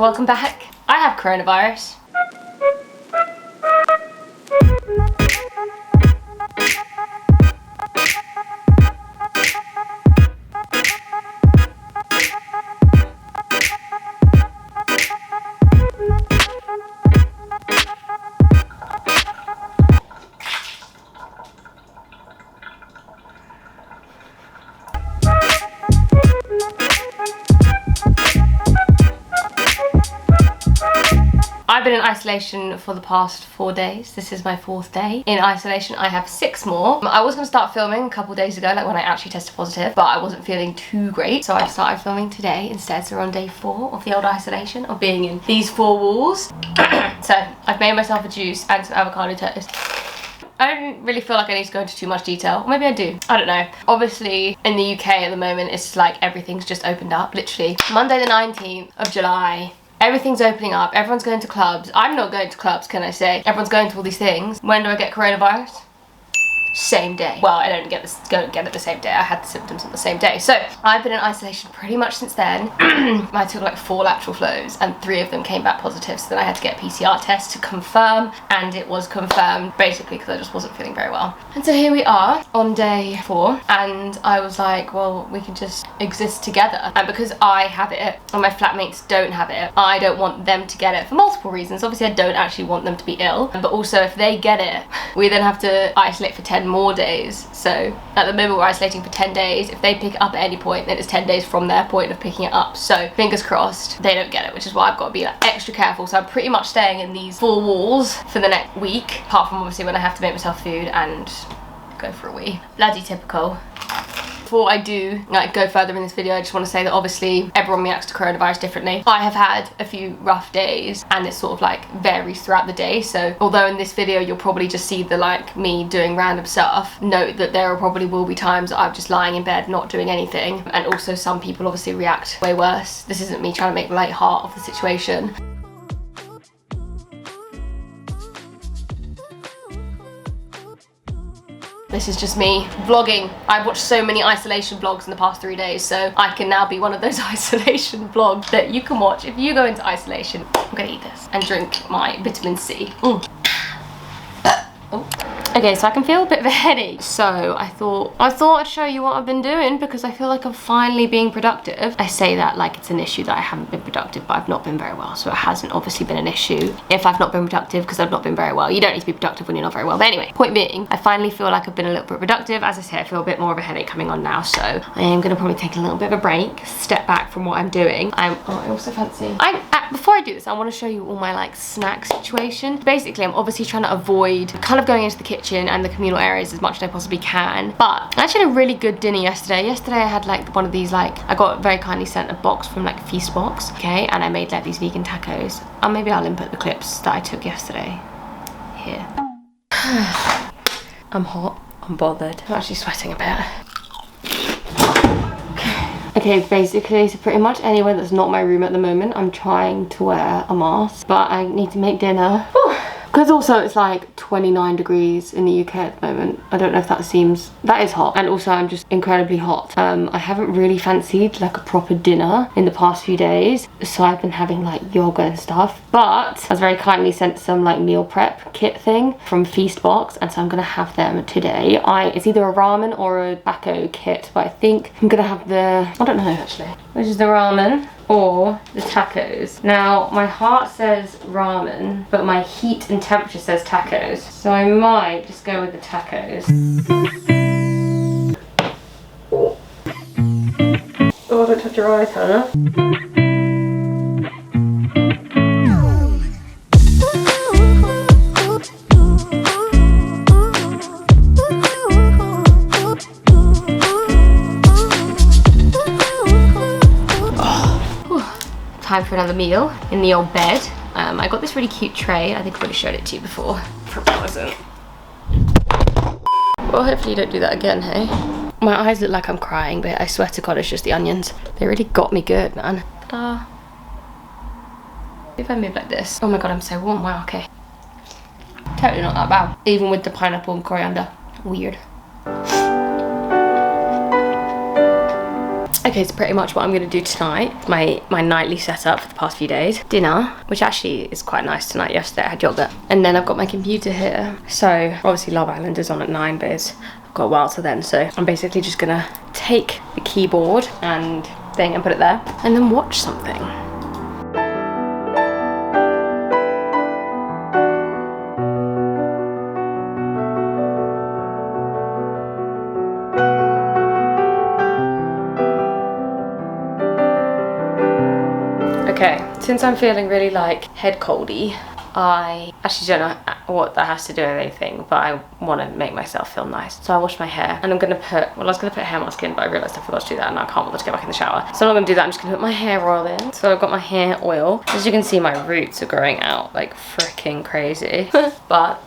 welcome back. I have coronavirus. I've been in isolation for the past 4 days. This is my 4th day in isolation. I have 6 more. I was going to start filming a couple days ago, like when I actually tested positive, but I wasn't feeling too great. So I started filming today instead. So we're on day 4 of the old isolation, of being in these 4 walls. So I've made myself a juice and some avocado toast. I don't really feel like I need to go into too much detail. Or maybe I do. I don't know. Obviously, in the UK at the moment, it's like everything's just opened up. Literally, Monday the 19th of July. Everything's opening up, everyone's going to clubs. I'm not going to clubs, can I say? Everyone's going to all these things. When do I get coronavirus? Same day. Well, I don't get it the same day. I had the symptoms on the same day. So I've been in isolation pretty much since then. I took like 4 lateral flows and 3 of them came back positive. So then I had to get a PCR test to confirm, and it was confirmed basically because I just wasn't feeling very well. And so here we are on day 4, and I was like, well, we can just exist together. And because I have it and my flatmates don't have it, I don't want them to get it for multiple reasons. Obviously, I don't actually want them to be ill, but also if they get it, we then have to isolate for 10 more days. So at the moment we're isolating for 10 days. If they pick it up at any point, then it's 10 days from their point of picking it up. So fingers crossed they don't get it, which is why I've got to be like extra careful. So I'm pretty much staying in these 4 walls for the next week, apart from obviously when I have to make myself food and go for a wee. Bloody typical. Before I do like go further in this video, I just want to say that obviously everyone reacts to coronavirus differently. I have had a few rough days and it sort of like varies throughout the day. So although in this video you'll probably just see the like me doing random stuff, note that there probably will be times that I'm just lying in bed not doing anything. And also some people obviously react way worse. This isn't me trying to make light heart of the situation. This is just me vlogging. I've watched so many isolation vlogs in the past 3 days, so I can now be one of those isolation vlogs that you can watch if you go into isolation. I'm gonna eat this and drink my vitamin C. Okay, so I can feel a bit of a headache. So I thought I'd show you what I've been doing because I feel like I'm finally being productive. I say that like it's an issue that I haven't been productive, but I've not been very well. So it hasn't obviously been an issue if I've not been productive because I've not been very well. You don't need to be productive when you're not very well. But anyway, point being, I finally feel like I've been a little bit productive. As I say, I feel a bit more of a headache coming on now. So I am gonna probably take a little bit of a break, step back from what I'm doing. I also fancy, before I do this, I want to show you all my like snack situation. Basically, I'm obviously trying to avoid kind of going into the kitchen and the communal areas as much as I possibly can. But I actually had a really good dinner yesterday. Yesterday I had like one of these, like I got very kindly sent a box from like Feast Box, okay, and I made like these vegan tacos. And maybe I'll input the clips that I took yesterday here. I'm hot, I'm bothered. I'm actually sweating a bit. Okay, basically, so pretty much anywhere that's not my room at the moment, I'm trying to wear a mask, but I need to make dinner. Because also it's like 29 degrees in the UK at the moment. I don't know if that is hot. And also I'm just incredibly hot. I haven't really fancied like a proper dinner in the past few days. So I've been having like yoga and stuff. But I was very kindly sent some like meal prep kit thing from Feast Box. And so I'm gonna have them today. It's either a ramen or a bako kit. But I think I'm gonna have I don't know actually. Which is the ramen or the tacos. Now my heart says ramen, but my heat and temperature says tacos, so I might just go with the tacos. Oh, don't touch your eyes, Hannah. Time for another meal in the old bed. I got this really cute tray. I think I've already showed it to you before for a present. Well, hopefully you don't do that again, hey? My eyes look like I'm crying, but I swear to God, it's just the onions. They really got me good, man. Ta-da. If I move like this. Oh my God, I'm so warm. Wow, okay. Totally not that bad. Even with the pineapple and coriander. Weird. Okay, so pretty much what I'm gonna do tonight, my nightly setup for the past few days. Dinner, which actually is quite nice tonight. Yesterday I had yogurt. And then I've got my computer here. So obviously Love Island is on at 9, but I've got a while till then. So I'm basically just gonna take the keyboard and thing and put it there and then watch something. Okay, since I'm feeling really like head coldy, I actually don't know what that has to do with anything, but I want to make myself feel nice. So I washed my hair and I'm gonna put, well I was gonna put a hair mask in, but I realised I forgot to do that and I can't bother to get back in the shower. So I'm not gonna do that, I'm just gonna put my hair oil in. So I've got my hair oil. As you can see, my roots are growing out like freaking crazy. But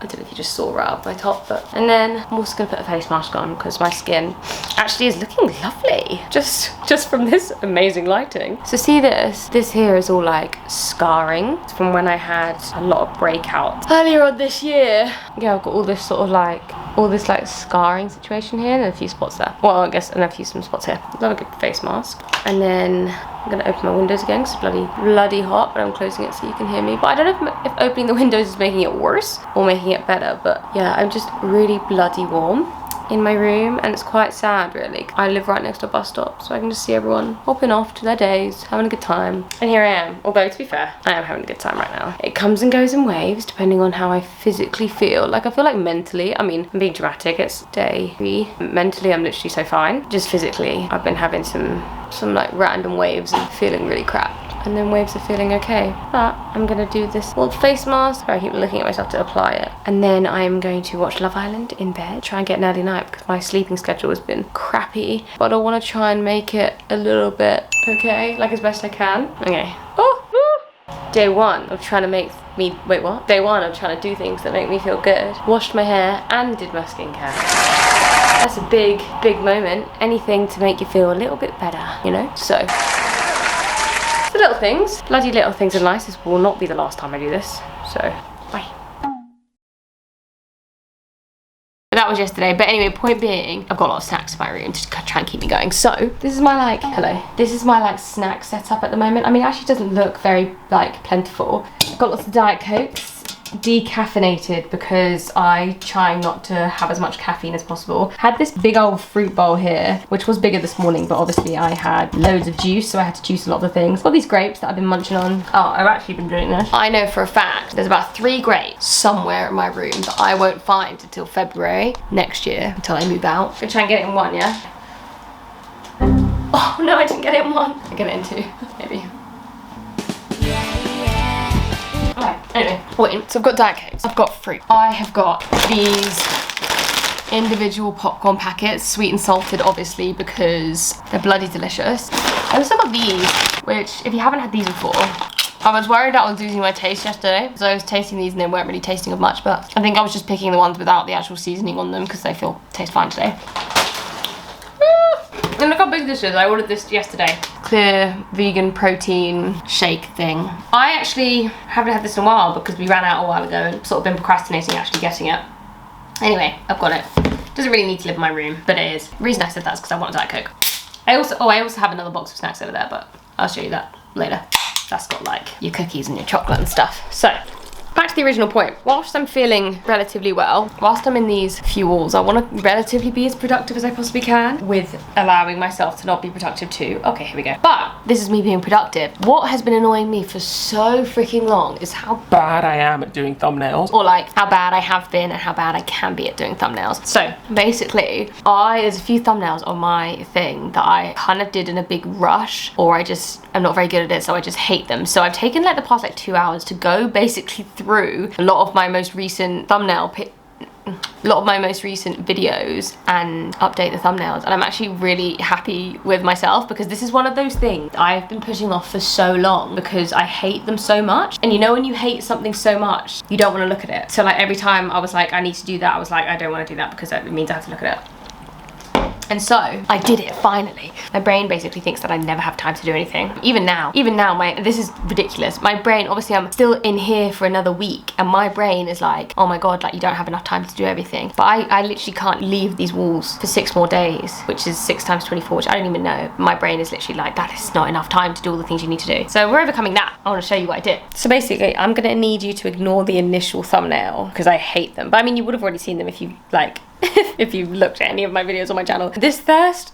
I don't know if you just saw right up my top, but... And then I'm also gonna put a face mask on because my skin actually is looking lovely. Just from this amazing lighting. So see this? This here is all like scarring. It's from when I had a lot of breakouts earlier on this year. Yeah, I've got all this sort of like, all this like scarring situation here and a few spots there. Well, I guess, and a few some spots here. Not a good face mask. And then I'm gonna open my windows again because it's bloody hot, but I'm closing it so you can hear me. But I don't know if opening the windows is making it worse or making it better, but yeah, I'm just really bloody warm in my room and it's quite sad really. I live right next to a bus stop, so I can just see everyone hopping off to their days, having a good time. And here I am, although to be fair, I am having a good time right now. It comes and goes in waves depending on how I physically feel. Like I feel like mentally, I mean, I'm being dramatic, it's day 3. Mentally, I'm literally so fine. Just physically, I've been having some like random waves and feeling really crap. And then waves of feeling okay. But I'm gonna do this old face mask. I keep looking at myself to apply it. And then I'm going to watch Love Island in bed. Try and get an early night because my sleeping schedule has been crappy. But I wanna try and make it a little bit okay, like as best I can. Okay. Day 1 of trying to make me, wait what? Day 1 of trying to do things that make me feel good. Washed my hair and did my skincare. That's a big, big moment. Anything to make you feel a little bit better, you know? So. The little things, bloody little things are nice. This will not be the last time I do this, so bye. That was yesterday, but anyway, point being, I've got a lot of snacks in my room to try and keep me going. So this is my like, hello, this is my like snack setup at the moment. I mean, it actually doesn't look very like plentiful. I've got lots of Diet Cokes, decaffeinated because I try not to have as much caffeine as possible. Had this big old fruit bowl here, which was bigger this morning, but obviously I had loads of juice, so I had to juice a lot of the things. Got these grapes that I've been munching on. Oh, I've actually been doing this. I know for a fact there's about 3 grapes somewhere in my room that I won't find until February next year, until I move out. I'm gonna try and get it in 1, yeah? Oh no, I didn't get it in 1. I get it in 2, maybe. Anyway, wait, so I've got Diet Cokes, I've got fruit. I have got these individual popcorn packets, sweet and salted obviously because they're bloody delicious. I also got these, which if you haven't had these before, I was worried that I was losing my taste yesterday because I was tasting these and they weren't really tasting of much, but I think I was just picking the ones without the actual seasoning on them because they taste fine today. And look how big this is. I ordered this yesterday. Clear vegan protein shake thing. I actually haven't had this in a while because we ran out a while ago and sort of been procrastinating actually getting it. Anyway, I've got it. Doesn't really need to live in my room, but it is. The reason I said that is because I want a Diet Coke. I also have another box of snacks over there, but I'll show you that later. That's got like your cookies and your chocolate and stuff. So, back to the original point. Whilst I'm feeling relatively well, whilst I'm in these fuels, I want to relatively be as productive as I possibly can with allowing myself to not be productive too. Okay, here we go. But this is me being productive. What has been annoying me for so freaking long is how bad I am at doing thumbnails, or like how bad I have been and how bad I can be at doing thumbnails. So basically, there's a few thumbnails on my thing that I kind of did in a big rush, or I'm not very good at it, so I just hate them. So I've taken like the past like 2 hours to go basically through a lot of my most recent videos and update the thumbnails, and I'm actually really happy with myself because this is one of those things I've been putting off for so long because I hate them so much. And you know when you hate something so much, you don't want to look at it. So like every time I was like, I need to do that, I was like, I don't want to do that because it means I have to look at it. And so I did it finally. My brain basically thinks that I never have time to do anything. Even now, this is ridiculous. My brain, obviously I'm still in here for another week and my brain is like, oh my God, like you don't have enough time to do everything. But I literally can't leave these walls for 6 more days, which is 6 times 24, which I don't even know. My brain is literally like, that is not enough time to do all the things you need to do. So we're overcoming that. I want to show you what I did. So basically, I'm gonna need you to ignore the initial thumbnail because I hate them. But I mean, you would have already seen them if you like, if you've looked at any of my videos on my channel. This first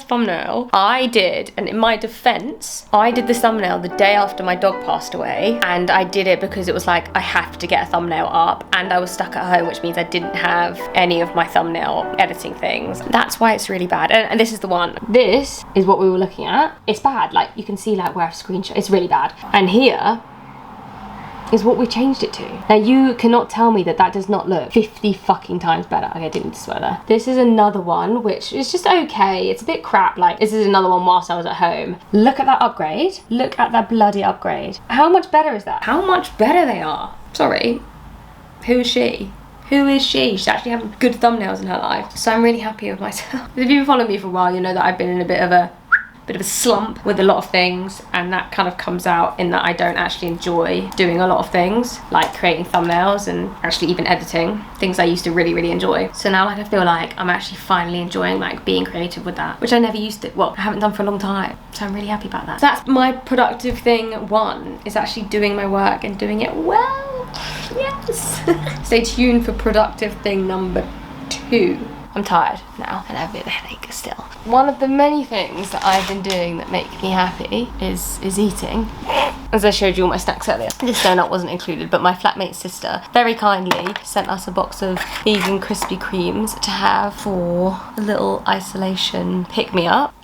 thumbnail I did, and in my defense, I did this thumbnail the day after my dog passed away, and I did it because it was like, I have to get a thumbnail up, and I was stuck at home, which means I didn't have any of my thumbnail editing things. That's why it's really bad. And this is the one. This is what we were looking at. It's bad, like you can see like where I've screenshot, it's really bad. And here is what we changed it to. Now you cannot tell me that that does not look 50 fucking times better. Okay, I didn't need to swear there. This is another one which is just okay. It's a bit crap. Like this is another one whilst I was at home. Look at that upgrade. Look at that bloody upgrade. How much better is that? How much better they are. Sorry, who is she? Who is she? She's actually having good thumbnails in her life. So I'm really happy with myself. If you've followed me for a while, you know that I've been in a bit of a slump with a lot of things, and that kind of comes out in that I don't actually enjoy doing a lot of things like creating thumbnails and actually even editing, things I used to really enjoy. So now like I feel like I'm actually finally enjoying like being creative with that, which I never used to, well, I haven't done for a long time. So I'm really happy about that. So that's my productive thing 1, is actually doing my work and doing it well. Yes. Stay tuned for productive thing number 2. I'm tired now and I have a bit of a headache still. One of the many things that I've been doing that make me happy is eating. As I showed you all my snacks earlier. This donut wasn't included, but my flatmate's sister very kindly sent us a box of vegan Krispy Kremes to have for a little isolation pick-me-up.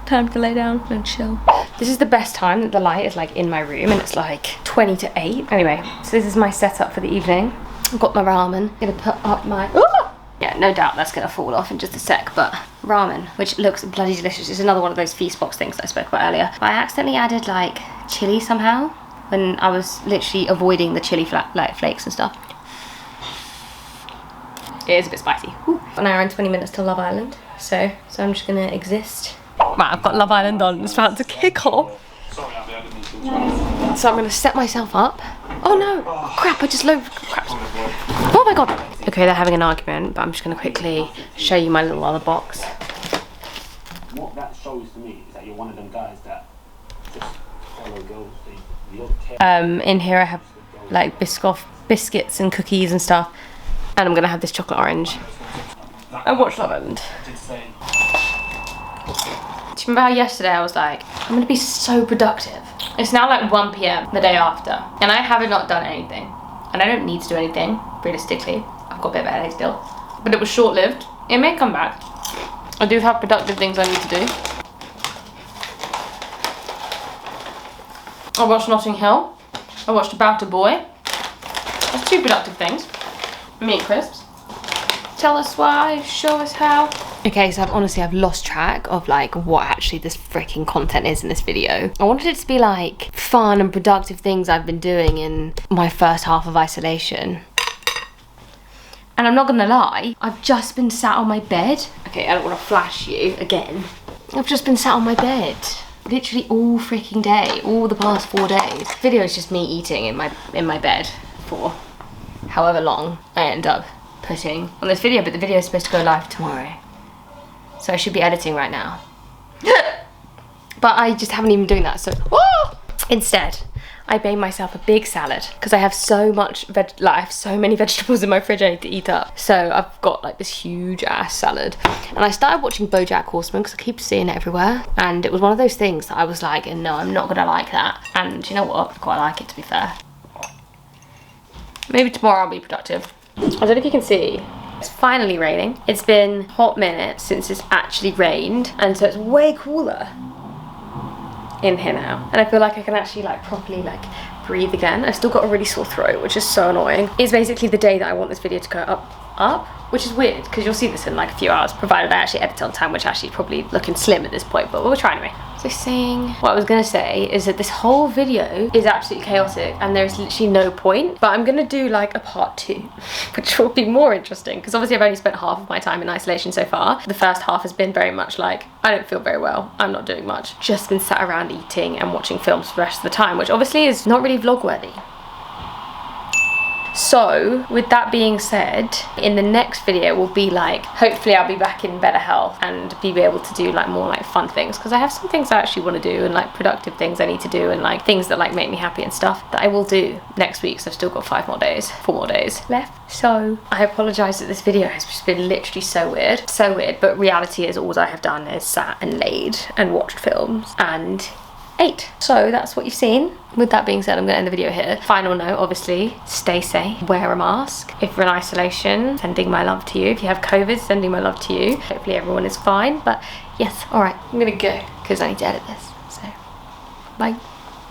Time to lay down and chill. This is the best time that the light is like in my room, and it's like 20 to 8. Anyway, so this is my setup for the evening. I've got my ramen. I'm gonna put up my... Ooh! Yeah, no doubt that's gonna fall off in just a sec, but ramen, which looks bloody delicious. It's another one of those feast box things that I spoke about earlier. But I accidentally added like chili somehow when I was literally avoiding the chili flakes and stuff. It is a bit spicy. Ooh. 1 hour and 20 minutes to Love Island, so I'm just gonna exist. Right, I've got Love Island on. It's about to kick off. So I'm gonna set myself up. Oh no! Oh, crap! I just loaded crap. Oh my god! Okay, they're having an argument, but I'm just gonna quickly show you my little other box. What that shows to me is that you're one of them guys that just follow girls. In here I have like biscuits and cookies and stuff, and I'm gonna have this chocolate orange. I watched Love Island. Do you remember how yesterday I was like, I'm gonna be so productive? It's now like 1 PM the day after, and I haven't not done anything. And I don't need to do anything, realistically. I've got a bit of a headache still. But it was short-lived. It may come back. I do have productive things I need to do. I watched Notting Hill. I watched About a Boy. That's 2 productive things. Meat crisps. Tell us why, show us how. Okay, so I've lost track of like what actually this freaking content is in this video. I wanted it to be like fun and productive things I've been doing in my first half of isolation. And I'm not gonna lie, I've just been sat on my bed. Okay, I don't wanna flash you again. I've just been sat on my bed. Literally all freaking day, all the past 4 days. The video is just me eating in my bed for however long I end up putting on this video, but the video is supposed to go live tomorrow. So I should be editing right now. But I just haven't even doing that, so... Oh! Instead, I made myself a big salad because I have so many vegetables in my fridge I need to eat up. So I've got like this huge ass salad. And I started watching BoJack Horseman because I keep seeing it everywhere. And it was one of those things that I was like, no, I'm not gonna like that. And you know what? I quite like it, to be fair. Maybe tomorrow I'll be productive. I don't know if you can see. It's finally raining. It's been a hot minute since it's actually rained, and so it's way cooler in here now. And I feel like I can actually like properly like breathe again. I've still got a really sore throat, which is so annoying. It's basically the day that I want this video to go up. which is weird because you'll see this in like a few hours, provided I actually edit on time, which actually is probably looking slim at this point, but we'll try anyway. So saying, what I was gonna say is that this whole video is absolutely chaotic and there's literally no point, but I'm gonna do like a part 2, which will be more interesting because obviously I've only spent half of my time in isolation so far. The first half has been very much like, I don't feel very well, I'm not doing much. Just been sat around eating and watching films for the rest of the time, which obviously is not really vlog worthy. So with that being said, in the next video will be like, hopefully I'll be back in better health and be able to do like more like fun things, because I have some things I actually want to do and like productive things I need to do and like things that like make me happy and stuff that I will do next week. So I've still got 4 more days left. So I apologize that this video has just been literally so weird, but reality is all I have done is sat and laid and watched films and ate. So that's what you've seen. With that being said, I'm going to end the video here. Final note, obviously, stay safe, wear a mask. If you're in isolation, sending my love to you. If you have COVID, sending my love to you. Hopefully everyone is fine, but yes, all right, I'm going to go because I need to edit this. So, bye.